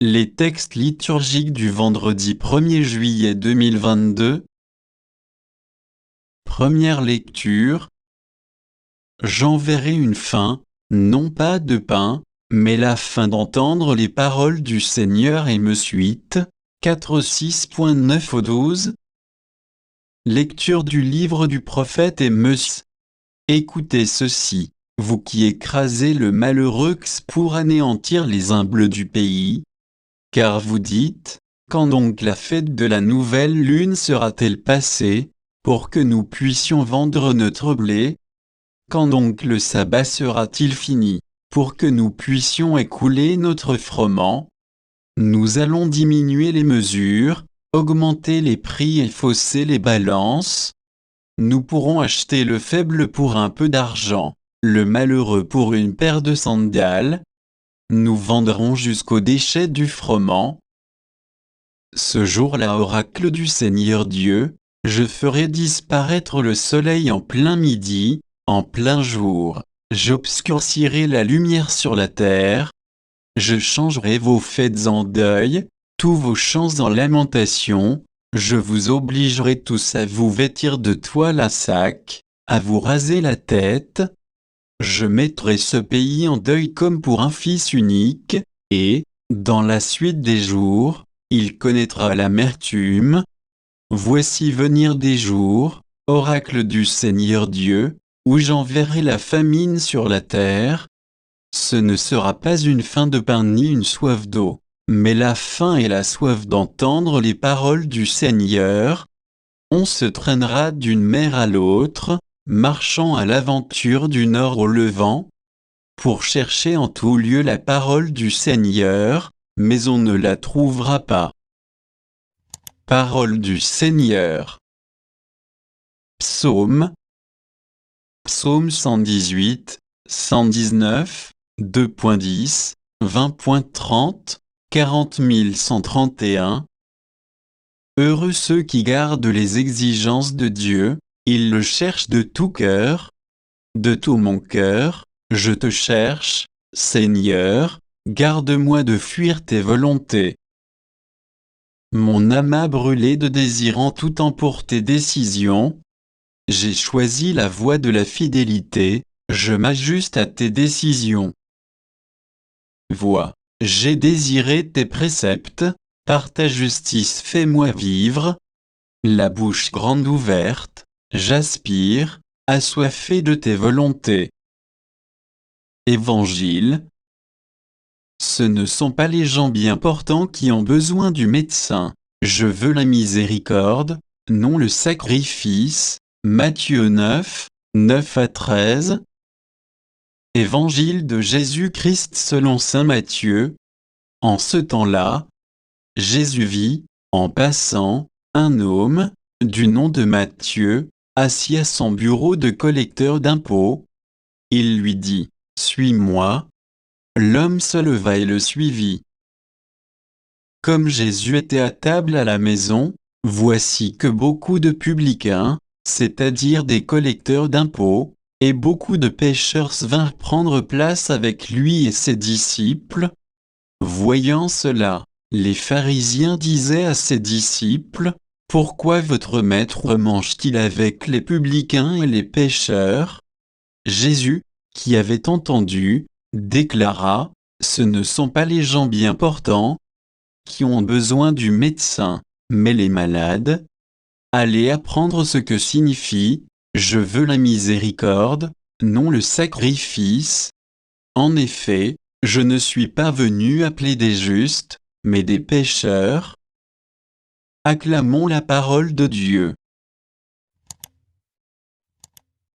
Les textes liturgiques du vendredi 1er juillet 2022. Première lecture. J'enverrai une faim, non pas de pain, mais la faim d'entendre les paroles du Seigneur et me suite. 4:6.9 au 12. Lecture du livre du prophète Émmaüs. Écoutez ceci, vous qui écrasez le malheureux pour anéantir les humbles du pays. Car vous dites, quand donc la fête de la nouvelle lune sera-t-elle passée, pour que nous puissions vendre notre blé? Quand donc le sabbat sera-t-il fini, pour que nous puissions écouler notre froment? Nous allons diminuer les mesures, augmenter les prix et fausser les balances. Nous pourrons acheter le faible pour un peu d'argent, le malheureux pour une paire de sandales. Nous vendrons jusqu'au déchet du froment. Ce jour-là, oracle du Seigneur Dieu, je ferai disparaître le soleil en plein midi, en plein jour, j'obscurcirai la lumière sur la terre. Je changerai vos fêtes en deuil, tous vos chants en lamentation, je vous obligerai tous à vous vêtir de toile à sac, à vous raser la tête. Je mettrai ce pays en deuil comme pour un fils unique, et, dans la suite des jours, il connaîtra l'amertume. Voici venir des jours, oracle du Seigneur Dieu, où j'enverrai la famine sur la terre. Ce ne sera pas une faim de pain ni une soif d'eau, mais la faim et la soif d'entendre les paroles du Seigneur. On se traînera d'une mer à l'autre, marchant à l'aventure du nord au levant, pour chercher en tout lieu la parole du Seigneur, mais on ne la trouvera pas. Parole du Seigneur. Psaume. Psaume 118, 119, 2.10, 20.30, 40.131. Heureux ceux qui gardent les exigences de Dieu, ils le cherchent de tout cœur. De tout mon cœur, je te cherche, Seigneur, garde-moi de fuir tes volontés. Mon âme a brûlé de désirant tout temps pour tes décisions. J'ai choisi la voie de la fidélité, je m'ajuste à tes décisions. Vois, j'ai désiré tes préceptes, par ta justice fais-moi vivre. La bouche grande ouverte, j'aspire, assoiffé de tes volontés. Évangile. Ce ne sont pas les gens bien portants qui ont besoin du médecin, je veux la miséricorde, non le sacrifice. Matthieu 9, 9-13. Évangile de Jésus-Christ selon saint Matthieu. En ce temps-là, Jésus vit, en passant, un homme, du nom de Matthieu, assis à son bureau de collecteur d'impôts. Il lui dit, « Suis-moi ». L'homme se leva et le suivit. Comme Jésus était à table à la maison, voici que beaucoup de publicains, c'est-à-dire des collecteurs d'impôts, et beaucoup de pécheurs vinrent prendre place avec lui et ses disciples. Voyant cela, les pharisiens disaient à ses disciples, « Pourquoi votre maître mange-t-il avec les publicains et les pécheurs ?» Jésus, qui avait entendu, déclara, « Ce ne sont pas les gens bien portants qui ont besoin du médecin, mais les malades. Allez apprendre ce que signifie « Je veux la miséricorde, non le sacrifice ». En effet, je ne suis pas venu appeler des justes, mais des pécheurs. Acclamons la parole de Dieu.